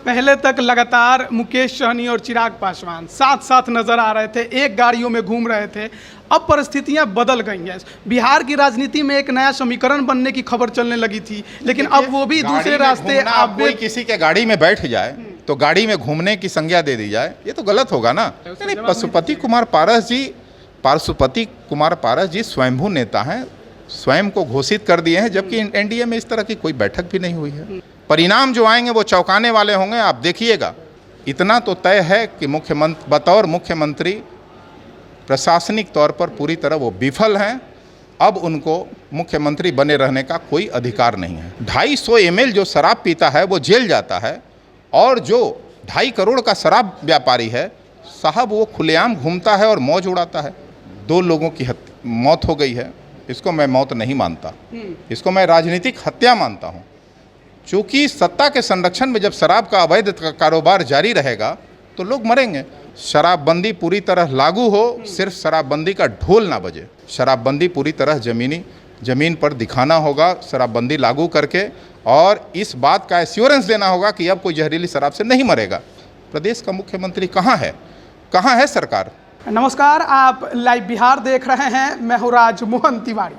पहले तक लगातार मुकेश सहनी और चिराग पासवान साथ साथ नजर आ रहे थे, एक गाड़ियों में घूम रहे थे। अब परिस्थितियां बदल गई हैं। बिहार की राजनीति में एक नया समीकरण बनने की खबर चलने लगी थी, लेकिन अब वो भी दूसरे रास्ते। आप कोई किसी के गाड़ी में बैठ जाए तो गाड़ी में घूमने की संज्ञा दे दी जाए, ये तो गलत होगा ना। पशुपति कुमार पारस जी स्वयंभू नेता हैं, स्वयं को घोषित कर दिए हैं, जबकि एनडीए में इस तरह की कोई बैठक भी नहीं हुई है। परिणाम जो आएंगे वो चौंकाने वाले होंगे, आप देखिएगा। इतना तो तय है कि बतौर मुख्यमंत्री प्रशासनिक तौर पर पूरी तरह वो विफल हैं। अब उनको मुख्यमंत्री बने रहने का कोई अधिकार नहीं है। 250 ml जो शराब पीता है वो जेल जाता है, और जो 2.5 करोड़ का शराब व्यापारी है साहब, वो खुलेआम घूमता है और मौज उड़ाता है। 2 लोगों की मौत हो गई है, इसको मैं मौत नहीं मानता, इसको मैं राजनीतिक हत्या मानता हूँ। चूँकि सत्ता के संरक्षण में जब शराब का अवैध कारोबार जारी रहेगा तो लोग मरेंगे। शराबबंदी पूरी तरह लागू हो, सिर्फ शराबबंदी का ढोल ना बजे। शराबबंदी पूरी तरह ज़मीन पर दिखाना होगा, शराबबंदी लागू करके, और इस बात का एश्योरेंस देना होगा कि अब कोई जहरीली शराब से नहीं मरेगा। प्रदेश का मुख्यमंत्री कहाँ है सरकार? नमस्कार, आप लाइव बिहार देख रहे हैं। मैं हूं राजमोहन तिवारी।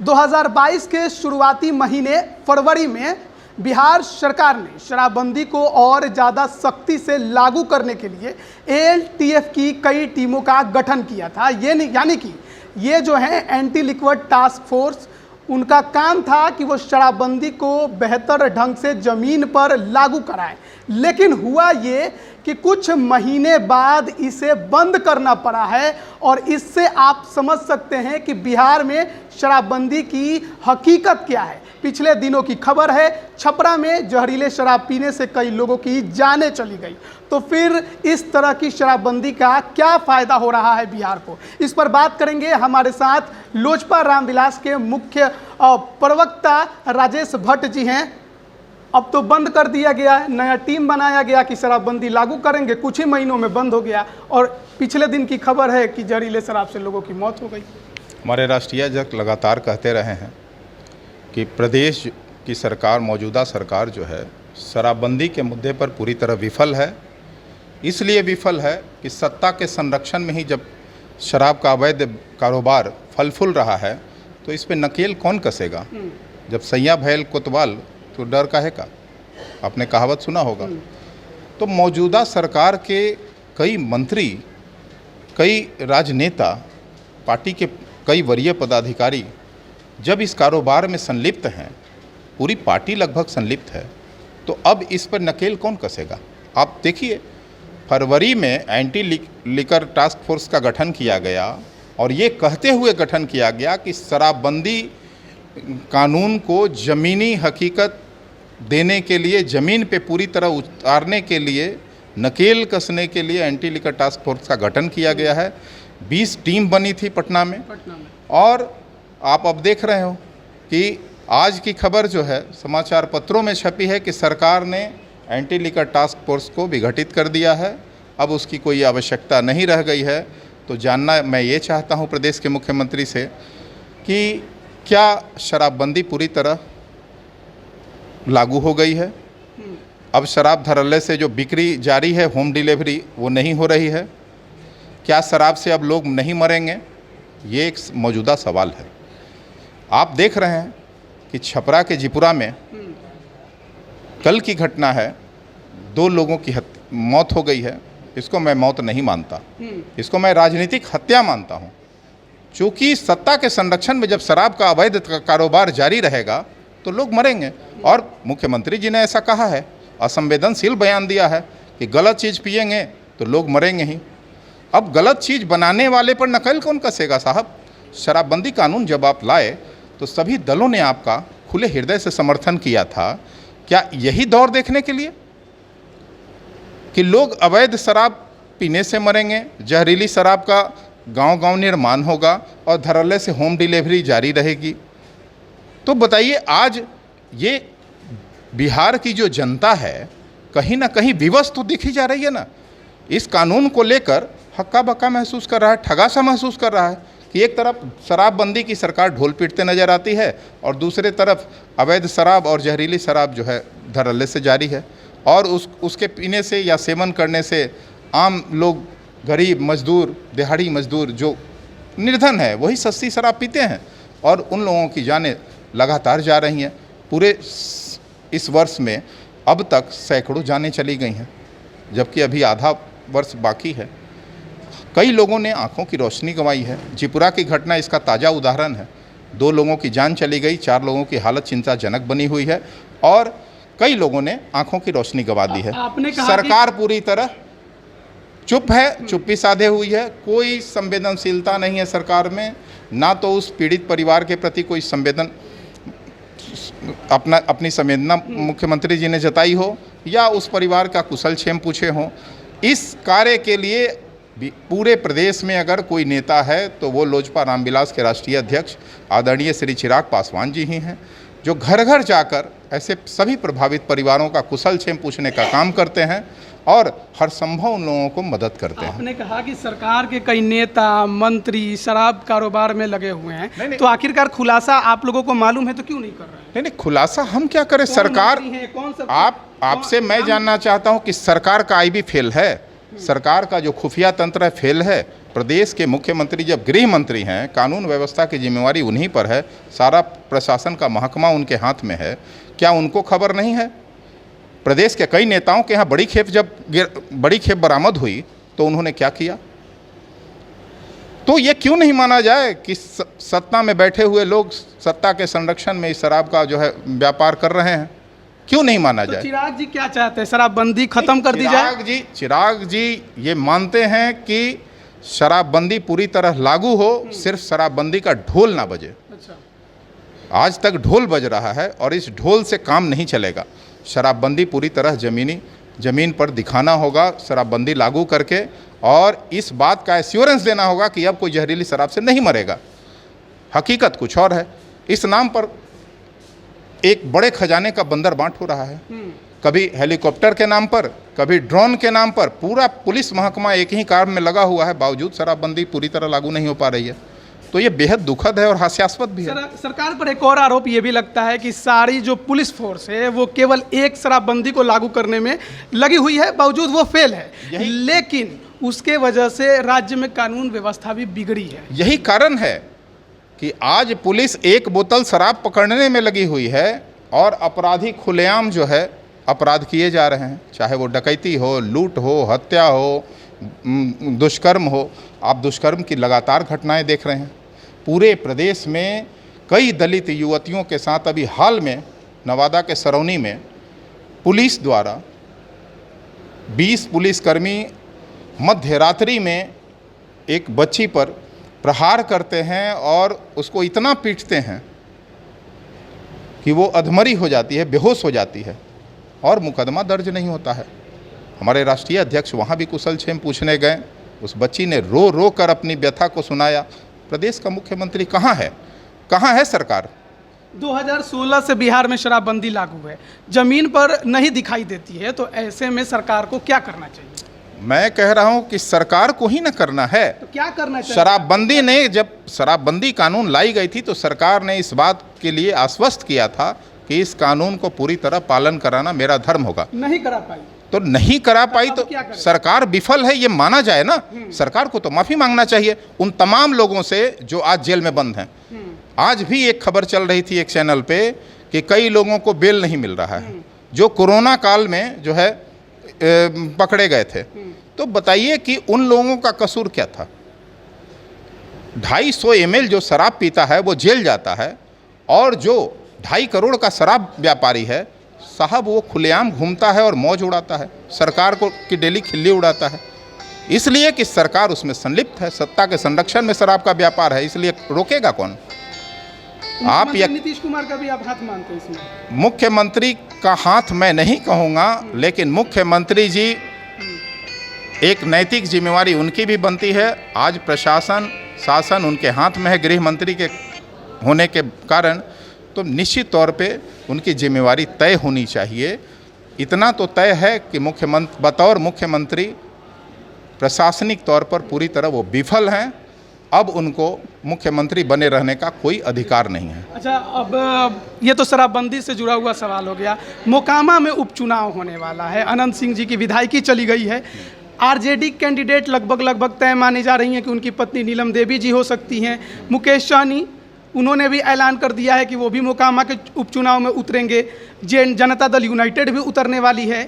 2022 के शुरुआती महीने फरवरी में बिहार सरकार ने शराबबंदी को और ज़्यादा सख्ती से लागू करने के लिए एलटीएफ की कई टीमों का गठन किया था। यानी कि ये जो है एंटी लिक्विड टास्क फोर्स, उनका काम था कि वो शराबबंदी को बेहतर ढंग से ज़मीन पर लागू कराए। लेकिन हुआ ये कि कुछ महीने बाद इसे बंद करना पड़ा है, और इससे आप समझ सकते हैं कि बिहार में शराबबंदी की हकीकत क्या है। पिछले दिनों की खबर है, छपरा में जहरीले शराब पीने से कई लोगों की जानें चली गई। तो फिर इस तरह की शराबबंदी का क्या फ़ायदा हो रहा है बिहार को, इस पर बात करेंगे। हमारे साथ लोजपा रामविलास के मुख्य प्रवक्ता राजेश भट्ट जी हैं। अब तो बंद कर दिया गया है, नया टीम बनाया गया कि शराबबंदी लागू करेंगे, कुछ ही महीनों में बंद हो गया, और पिछले दिन की खबर है कि जहरीले शराब से लोगों की मौत हो गई। हमारे राष्ट्रीय अध्यक्ष लगातार कहते रहे हैं कि प्रदेश की सरकार, मौजूदा सरकार जो है, शराबबंदी के मुद्दे पर पूरी तरह विफल है। इसलिए विफल है कि सत्ता के संरक्षण में ही जब शराब का अवैध कारोबार फल फूल रहा है तो इस पर नकेल कौन कसेगा। जब सैया भैल कोतवाल तो डर काहे का, आपने कहावत सुना होगा। तो मौजूदा सरकार के कई मंत्री, कई राजनेता, पार्टी के कई वरीय पदाधिकारी जब इस कारोबार में संलिप्त हैं, पूरी पार्टी लगभग संलिप्त है, तो अब इस पर नकेल कौन कसेगा। आप देखिए, फरवरी में एंटी लिकर टास्क फोर्स का गठन किया गया, और ये कहते हुए गठन किया गया कि शराबबंदी कानून को ज़मीनी हकीकत देने के लिए, ज़मीन पे पूरी तरह उतारने के लिए, नकेल कसने के लिए एंटी लिकर टास्क फोर्स का गठन किया गया है। 20 टीम बनी थी पटना में। और आप अब देख रहे हो कि आज की खबर जो है समाचार पत्रों में छपी है कि सरकार ने एंटी लिकर टास्क फोर्स को विघटित कर दिया है। अब उसकी कोई आवश्यकता नहीं रह गई है। तो जानना मैं ये चाहता हूँ प्रदेश के मुख्यमंत्री से कि क्या शराबबंदी पूरी तरह लागू हो गई है? अब शराब धड़ल्ले से जो बिक्री जारी है, होम डिलीवरी, वो नहीं हो रही है? क्या शराब से अब लोग नहीं मरेंगे? ये एक मौजूदा सवाल है। आप देख रहे हैं कि छपरा के जिपुरा में कल की घटना है, 2 लोगों की मौत हो गई है। इसको मैं मौत नहीं मानता, इसको मैं राजनीतिक हत्या मानता हूँ। चूँकि सत्ता के संरक्षण में जब शराब का अवैध कारोबार जारी रहेगा तो लोग मरेंगे। और मुख्यमंत्री जी ने ऐसा कहा है, असंवेदनशील बयान दिया है कि गलत चीज़ पिएंगे तो लोग मरेंगे ही। अब गलत चीज़ बनाने वाले पर नकेल कौन कसेगा साहब? शराबबंदी कानून जब आप लाए तो सभी दलों ने आपका खुले हृदय से समर्थन किया था। क्या यही दौर देखने के लिए कि लोग अवैध शराब पीने से मरेंगे, जहरीली शराब का गांव-गांव निर्माण होगा और धड़ल्ले से होम डिलीवरी जारी रहेगी? तो बताइए, आज ये बिहार की जो जनता है कहीं ना कहीं विवश तो दिखी जा रही है ना। इस कानून को लेकर हक्का बक्का महसूस कर रहा है, ठगा सा महसूस कर रहा है कि एक तरफ शराबबंदी की सरकार ढोल पीटते नजर आती है और दूसरे तरफ अवैध शराब और जहरीली शराब जो है धड़ल्ले से जारी है। और उसके पीने से या सेवन करने से आम लोग, गरीब मजदूर, दिहाड़ी मजदूर जो निर्धन है, वही सस्ती शराब पीते हैं और उन लोगों की जानें लगातार जा रही हैं। पूरे इस वर्ष में अब तक सैकड़ों जानें चली गई हैं, जबकि अभी आधा वर्ष बाकी है। कई लोगों ने आंखों की रोशनी गंवाई है। जिपुरा की घटना इसका ताज़ा उदाहरण है। 2 लोगों की जान चली गई, 4 लोगों की हालत चिंताजनक बनी हुई है और कई लोगों ने आंखों की रोशनी गंवा दी है। सरकार पूरी तरह चुप है, चुप्पी साधे हुई है। कोई संवेदनशीलता नहीं है सरकार में, ना तो उस पीड़ित परिवार के प्रति कोई अपनी संवेदना मुख्यमंत्री जी ने जताई हो या उस परिवार का कुशल क्षेम पूछे हों। इस कार्य के लिए पूरे प्रदेश में अगर कोई नेता है तो वो लोजपा रामविलास के राष्ट्रीय अध्यक्ष आदरणीय श्री चिराग पासवान जी ही हैं, जो घर घर जाकर ऐसे सभी प्रभावित परिवारों का कुशल क्षेम पूछने का काम करते हैं और हर संभव उन लोगों को मदद करते हैं। आपने कहा कि सरकार के कई नेता मंत्री शराब कारोबार में लगे हुए हैं, नहीं। तो आखिरकार खुलासा आप लोगों को मालूम है तो क्यों नहीं कर रहे हैं? नहीं, खुलासा हम क्या करें? सरकार, आपसे मैं जानना चाहता हूं कि सरकार का आईबी फेल है, सरकार का जो खुफिया तंत्र है फेल है। प्रदेश के मुख्यमंत्री जब गृह मंत्री हैं, कानून व्यवस्था की जिम्मेवारी उन्हीं पर है, सारा प्रशासन का महकमा उनके हाथ में है, क्या उनको खबर नहीं है? प्रदेश के कई नेताओं के यहाँ बड़ी खेप बरामद हुई तो उन्होंने क्या किया? तो ये क्यों नहीं माना जाए कि सत्ता में बैठे हुए लोग सत्ता के संरक्षण में इस शराब का जो है व्यापार कर रहे हैं? क्यों नहीं माना जाए? चिराग जी क्या चाहते हैं? शराबबंदी खत्म कर दी जाए? चिराग जी ये मानते हैं कि शराबबंदी पूरी तरह लागू हो, सिर्फ शराबबंदी का ढोल ना बजे। अच्छा। आज तक ढोल बज रहा है और इस ढोल से काम नहीं चलेगा। शराबबंदी पूरी तरह ज़मीन पर दिखाना होगा, शराबबंदी लागू करके, और इस बात का एश्योरेंस देना होगा कि अब कोई जहरीली शराब से नहीं मरेगा। हकीकत कुछ और है। इस नाम पर एक बड़े खजाने का बंदर बांट हो रहा है। कभी हेलीकॉप्टर के नाम पर, कभी ड्रोन के नाम पर। पूरा पुलिस महकमा एक ही काम में लगा हुआ है, बावजूद शराबबंदी पूरी तरह लागू नहीं हो पा रही है। तो ये बेहद दुखद है और हास्यास्पद भी है। सरकार पर एक और आरोप ये भी लगता है कि सारी जो पुलिस फोर्स है वो केवल एक शराबबंदी को लागू करने में लगी हुई है, बावजूद वो फेल है, लेकिन उसके वजह से राज्य में कानून व्यवस्था भी बिगड़ी है। यही कारण है कि आज पुलिस एक बोतल शराब पकड़ने में लगी हुई है और अपराधी खुलेआम जो है अपराध किए जा रहे हैं, चाहे वो डकैती हो, लूट हो, हत्या हो, दुष्कर्म हो। आप दुष्कर्म की लगातार घटनाएं देख रहे हैं। पूरे प्रदेश में कई दलित युवतियों के साथ अभी हाल में नवादा के सरौनी में पुलिस द्वारा 20 पुलिसकर्मी मध्य रात्रि में एक बच्ची पर प्रहार करते हैं और उसको इतना पीटते हैं कि वो अधमरी हो जाती है, बेहोश हो जाती है, और मुकदमा दर्ज नहीं होता है। हमारे राष्ट्रीय अध्यक्ष वहाँ भी कुशल क्षेम पूछने गए। उस बच्ची ने रो रो कर अपनी व्यथा को सुनाया। प्रदेश का मुख्यमंत्री कहाँ है? कहाँ है सरकार? 2016 से बिहार में शराबबंदी लागू है, जमीन पर नहीं दिखाई देती है, तो ऐसे में सरकार को क्या करना चाहिए? मैं कह रहा हूं कि सरकार को ही न करना है। तो क्या करना चाहिए? शराबबंदी ने, जब शराबबंदी कानून लाई गई थी तो सरकार ने इस बात के लिए आश्वस्त किया था कि इस कानून को पूरी तरह पालन कराना मेरा धर्म होगा। नहीं करा पाई तो नहीं करा पाई तो सरकार विफल है ये माना जाए ना। सरकार को तो माफ़ी मांगना चाहिए उन तमाम लोगों से जो आज जेल में बंद हैं। आज भी एक खबर चल रही थी एक चैनल पे कि कई लोगों को बेल नहीं मिल रहा है जो कोरोना काल में जो है पकड़े गए थे। तो बताइए कि उन लोगों का कसूर क्या था? 250 ml जो शराब पीता है वो जेल जाता है, और जो 2.5 करोड़ का शराब व्यापारी है साहब वो खुलेआम घूमता है और मौज उड़ाता है, सरकार को की डेली खिल्ली उड़ाता है, इसलिए कि सरकार उसमें संलिप्त है। सत्ता के संरक्षण में शराब का व्यापार है, इसलिए रोकेगा कौन? आप या नीतीश कुमार का भी आप हाथ मानते हैं इसमें? मुख्यमंत्री का हाथ मैं नहीं कहूँगा, लेकिन मुख्यमंत्री जी एक नैतिक जिम्मेवारी उनकी भी बनती है। आज प्रशासन शासन उनके हाथ में है गृह मंत्री के होने के कारण, तो निश्चित तौर पे उनकी जिम्मेवारी तय होनी चाहिए। इतना तो तय है कि बतौर मुख्यमंत्री प्रशासनिक तौर पर पूरी तरह वो विफल हैं। अब उनको मुख्यमंत्री बने रहने का कोई अधिकार नहीं है। अच्छा, अब ये तो शराबबंदी से जुड़ा हुआ सवाल हो गया। मोकामा में उपचुनाव होने वाला है, अनंत सिंह जी की विधायकी चली गई है, आरजेडी कैंडिडेट लगभग तय मानी जा रही हैं कि उनकी पत्नी नीलम देवी जी हो सकती हैं। मुकेश सहनी उन्होंने भी ऐलान कर दिया है कि वो भी मोकामा के उपचुनाव में उतरेंगे। जनता दल यूनाइटेड भी उतरने वाली है।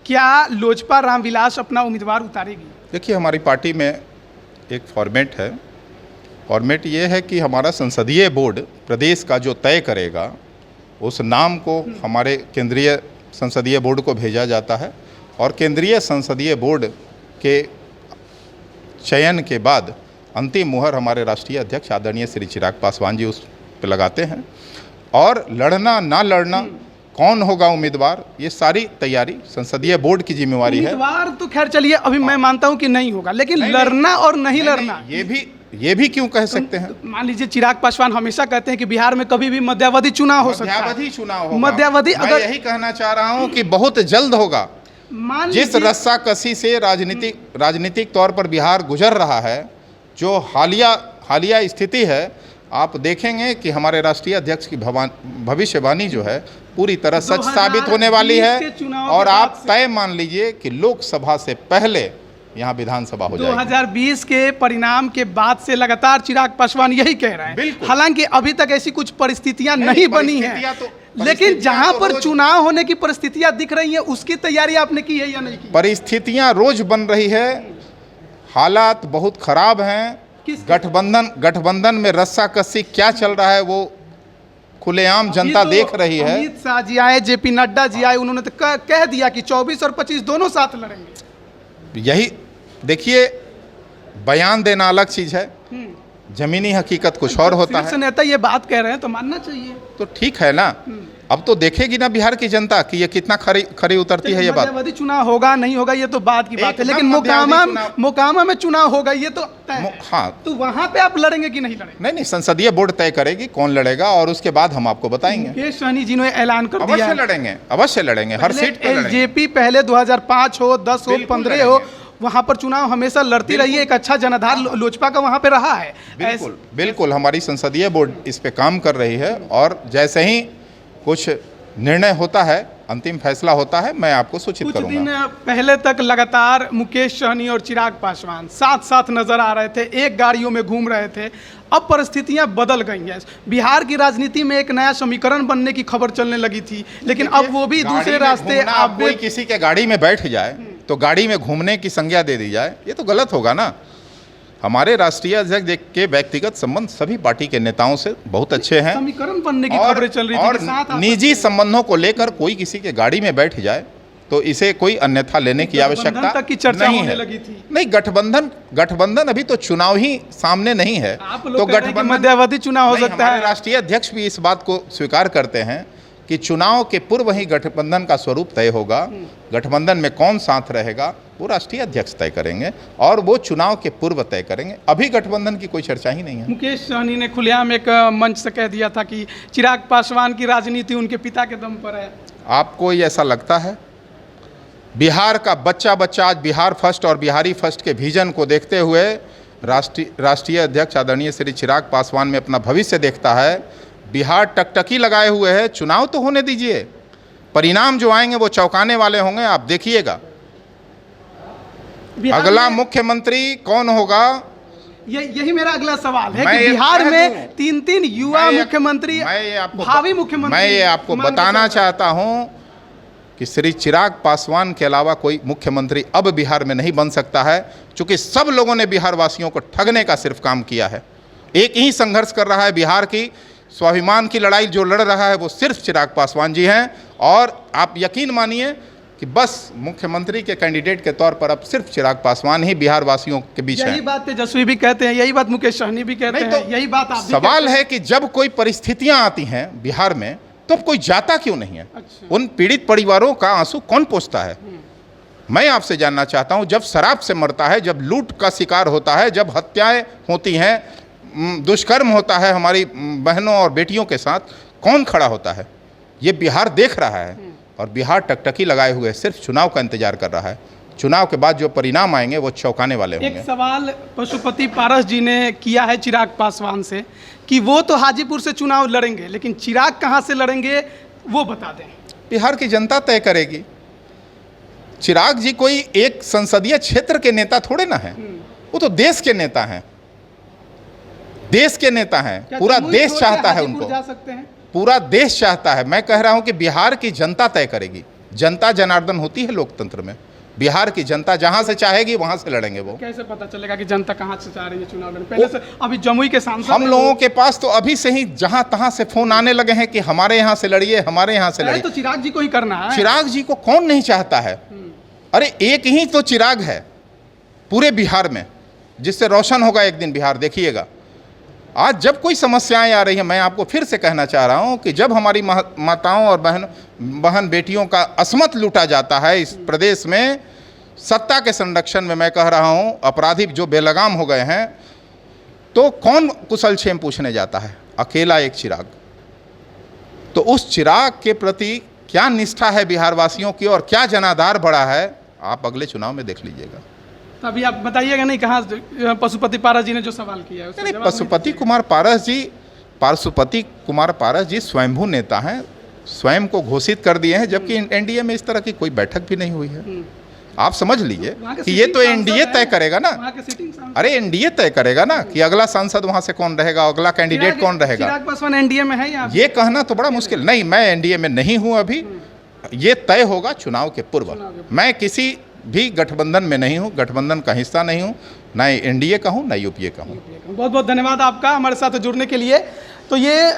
क्या लोजपा रामविलास अपना उम्मीदवार उतारेगी? देखिए, हमारी पार्टी में एक फॉर्मेट है। फॉर्मेट ये है कि हमारा संसदीय बोर्ड प्रदेश का जो तय करेगा उस नाम को हमारे केंद्रीय संसदीय बोर्ड को भेजा जाता है और केंद्रीय संसदीय बोर्ड के चयन के बाद अंतिम मुहर हमारे राष्ट्रीय अध्यक्ष आदरणीय श्री चिराग पासवान जी उस पर लगाते हैं। और लड़ना ना लड़ना, कौन होगा उम्मीदवार, ये सारी तैयारी संसदीय बोर्ड की जिम्मेवारी है। उम्मीदवार तो खैर चलिए अभी मैं मानता हूं कि नहीं होगा, लेकिन लड़ना और नहीं लड़ना ये भी क्यों कह सकते हैं? मान लीजिए चिराग पासवान हमेशा कहते हैं कि बिहार में कभी भी मध्यावधि चुनाव हो सकता है। मध्यावधि चुनाव होगा। मध्यावधि, मैं यही कहना चाह रहा हूं कि बहुत जल्द होगा। जिस रस्साकसी से राजनीतिक तौर पर बिहार गुजर रहा है, जो हालिया स्थिति है, आप देखेंगे कि हमारे राष्ट्रीय अध्यक्ष की भविष्यवाणी जो है पूरी तरह सच साबित होने वाली है। और आप तय मान लीजिए कि लोकसभा से पहले यहाँ विधानसभा हो जाएगी। 2020 के परिणाम के बाद से लगातार चिराग पासवान यही कह रहे हैं। हालांकि अभी तक ऐसी कुछ परिस्थितियां नहीं बनी हैं, लेकिन जहां पर चुनाव होने की परिस्थितियां दिख रही हैं उसकी तैयारी आपने की है या नहीं की? परिस्थितियां रोज बन रही है, हालात बहुत खराब हैं। गठबंधन में रस्साकसी क्या चल रहा है वो खुलेआम जनता देख रही है। अमित शाह जी आए, जेपी नड्डा जी आए, उन्होंने तो कह दिया कि 24 और 25 दोनों साथ लड़ेंगे। यही देखिए, बयान देना अलग चीज है, जमीनी हकीकत कुछ और होता है। नेता ये बात कह रहे हैं तो मानना चाहिए। तो ठीक है ना, अब तो देखेगी ना बिहार की जनता कि ये कितना खरी उतरती है। ये बात मध्यावधि चुनाव होगा नहीं होगा ये तो बात की बात है, लेकिन मोकामा में चुनाव होगा ये तो तय है। हाँ, तो वहां पे आप लड़ेंगे कि नहीं लड़ेंगे? नहीं, संसदीय बोर्ड तय करेगी कौन लड़ेगा और उसके बाद हम आपको बताएंगे। मुकेश सहनी जी ने ऐलान कर दिया है अवश्य लड़ेंगे, हर सीट पे लड़ेंगे। एलजेपी पहले 2005 हो, 10 हो, 15 हो, वहां पर चुनाव हमेशा लड़ती रही है। एक अच्छा जनाधार लोजपा का वहां पे रहा है। बिल्कुल हमारी संसदीय बोर्ड इस पे काम कर रही है और जैसे ही कुछ निर्णय होता है, अंतिम फैसला होता है, मैं आपको सूचित करूंगा। कुछ दिन पहले तक लगातार मुकेश सहनी और चिराग पासवान साथ साथ नजर आ रहे थे, एक गाड़ियों में घूम रहे थे। अब परिस्थितियां बदल गई हैं। बिहार की राजनीति में एक नया समीकरण बनने की खबर चलने लगी थी, लेकिन अब वो भी दूसरे रास्ते। आप कोई किसी के गाड़ी में बैठ जाए तो गाड़ी में घूमने की संज्ञा दे दी जाए, ये तो गलत होगा ना। हमारे राष्ट्रीय अध्यक्ष के व्यक्तिगत संबंध सभी पार्टी के नेताओं से बहुत अच्छे हैं। समीकरण बनने की खबरें चल रही थी और निजी संबंधों को लेकर कोई किसी के गाड़ी में बैठ जाए तो इसे कोई अन्यथा लेने की आवश्यकता तक की चर्चा होने लगी थी। नहीं, गठबंधन अभी तो चुनाव ही सामने नहीं है, तो गठबंधन मध्यावधि चुनाव हो सकता है। राष्ट्रीय अध्यक्ष भी इस बात को स्वीकार करते हैं कि चुनाव के पूर्व ही गठबंधन का स्वरूप तय होगा। गठबंधन में कौन साथ रहेगा वो राष्ट्रीय अध्यक्ष तय करेंगे और वो चुनाव के पूर्व तय करेंगे। अभी गठबंधन की कोई चर्चा ही नहीं है। मुकेश सहनी ने खुलेआम एक मंच से कह दिया था कि चिराग पासवान की राजनीति उनके पिता के दम पर है। आपको ये ऐसा लगता है? बिहार का बच्चा आज बिहार फर्स्ट और बिहारी फर्स्ट के विजन को देखते हुए राष्ट्रीय अध्यक्ष आदरणीय श्री चिराग पासवान में अपना भविष्य देखता है। बिहार टकटकी लगाए हुए है, चुनाव तो होने दीजिए, परिणाम जो आएंगे वो चौंकाने वाले होंगे, आप देखिएगा। अगला मुख्यमंत्री कौन होगा? यही मेरा अगला सवाल है कि बिहार में 3 युवा मुख्यमंत्री, भावी मुख्यमंत्री, मैं ये आपको बताना चाहता हूं कि श्री चिराग पासवान के अलावा कोई मुख्यमंत्री अब बिहार में नहीं बन सकता है, क्योंकि सब लोगों ने बिहार वासियों को ठगने का सिर्फ काम किया है। एक ही संघर्ष कर रहा है, बिहार की स्वाभिमान की लड़ाई जो लड़ रहा है वो सिर्फ चिराग पासवान जी हैं। और आप यकीन मानिए कि बस मुख्यमंत्री के कैंडिडेट के तौर पर अब सिर्फ चिराग पासवान ही बिहार वासियों के बीच है। यही बात तेजस्वी भी कहते हैं, यही बात मुकेश सहनी भी कहते हैं, तो यही बात आप भी सवाल है कि जब कोई परिस्थितियां आती हैं बिहार में तो कोई जाता क्यों नहीं है? अच्छा। उन पीड़ित परिवारों का आंसू कौन पोंछता है? मैं आपसे जानना चाहता हूं, जब शराब से मरता है, जब लूट का शिकार होता है, जब हत्याएं होती हैं, दुष्कर्म होता है हमारी बहनों और बेटियों के साथ, कौन खड़ा होता है? ये बिहार देख रहा है और बिहार टकटकी लगाए हुए सिर्फ चुनाव का इंतजार कर रहा है। चुनाव के बाद जो परिणाम आएंगे वो चौंकाने वाले एक होंगे। सवाल पशुपति पारस जी ने किया है चिराग पासवान से कि वो तो हाजीपुर से चुनाव लड़ेंगे, लेकिन चिराग कहाँ से लड़ेंगे वो बता दें। बिहार की जनता तय करेगी। चिराग जी कोई एक संसदीय क्षेत्र के नेता थोड़े ना हैं, वो तो देश के नेता हैं, देश के नेता हैं। क्या पूरा जमुई देश छोड़ के चाहता है हाजीपुर उनको, जा सकते हैं? पूरा देश चाहता है। मैं कह रहा हूं कि बिहार की जनता तय करेगी। जनता जनार्दन होती है लोकतंत्र में। बिहार की जनता जहां से चाहेगी वहां से लड़ेंगे वो। कैसे पता चलेगा कि जनता कहाँ से चाह रही है चुनाव लड़ने? पहले से अभी जमुई के सांसद हम हैं, लोगों के पास तो अभी से ही जहां तहां से फोन आने लगे हैं कि हमारे यहाँ से लड़िए, हमारे यहाँ से पहले लड़िए। तो चिराग जी को ही करना है। चिराग जी को कौन नहीं चाहता है? अरे एक ही तो चिराग है पूरे बिहार में जिससे रोशन होगा एक दिन बिहार, देखिएगा। आज जब कोई समस्याएं आ रही हैं, मैं आपको फिर से कहना चाह रहा हूं कि जब हमारी माताओं और बहन बेटियों का असमत लूटा जाता है इस प्रदेश में, सत्ता के संरक्षण में, मैं कह रहा हूं अपराधी जो बेलगाम हो गए हैं, तो कौन कुशल क्षेम पूछने जाता है? अकेला एक चिराग। तो उस चिराग के प्रति क्या निष्ठा है बिहार वासियों की और क्या जनाधार बढ़ा है, आप अगले चुनाव में देख लीजिएगा। तो अभी आप बताइएगा नहीं कहाँ पशुपति पारस जी ने जो सवाल किया है उसका नहीं, जवाब पशुपति कुमार पारस जी स्वयंभू नेता हैं, स्वयं को घोषित कर दिए हैं, जबकि एनडीए में इस तरह की कोई बैठक भी नहीं हुई है। आप समझ लीजिए वहाँ के कि ये तो सिटिंग एनडीए सांसद तय हैं, करेगा ना। वहाँ के सिटिंग सांसद। अरे एनडीए तय करेगा ना कि अगला सांसद वहां से कौन रहेगा, अगला कैंडिडेट कौन रहेगा। चिराग पासवान एनडीए में है या ये कहना तो बड़ा मुश्किल। नहीं, मैं एनडीए में नहीं हूं अभी, ये तय होगा चुनाव के पूर्व। मैं किसी भी गठबंधन में नहीं हूं, गठबंधन का हिस्सा नहीं हूं, ना एनडीए का हूं ना यूपीए का हूं। बहुत बहुत धन्यवाद आपका हमारे साथ जुड़ने के लिए। तो ये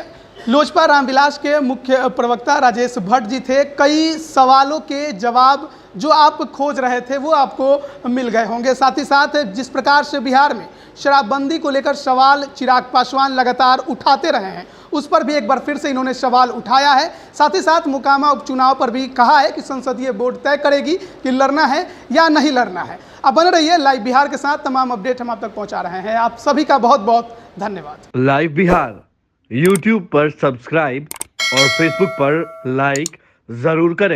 लोजपा रामविलास के मुख्य प्रवक्ता राजेश भट्ट जी थे। कई सवालों के जवाब जो आप खोज रहे थे वो आपको मिल गए होंगे। साथ ही साथ जिस प्रकार से बिहार में शराबबंदी को लेकर सवाल चिराग पासवान लगातार उठाते रहे हैं, उस पर भी एक बार फिर से इन्होंने सवाल उठाया है। साथ ही साथ मोकामा उपचुनाव पर भी कहा है कि संसदीय बोर्ड तय करेगी कि लड़ना है या नहीं लड़ना है। अब बने रहिए लाइव बिहार के साथ, तमाम अपडेट हम आप तक पहुंचा रहे हैं। आप सभी का बहुत बहुत धन्यवाद। लाइव बिहार यूट्यूब पर सब्सक्राइब और फेसबुक पर लाइक जरूर करें।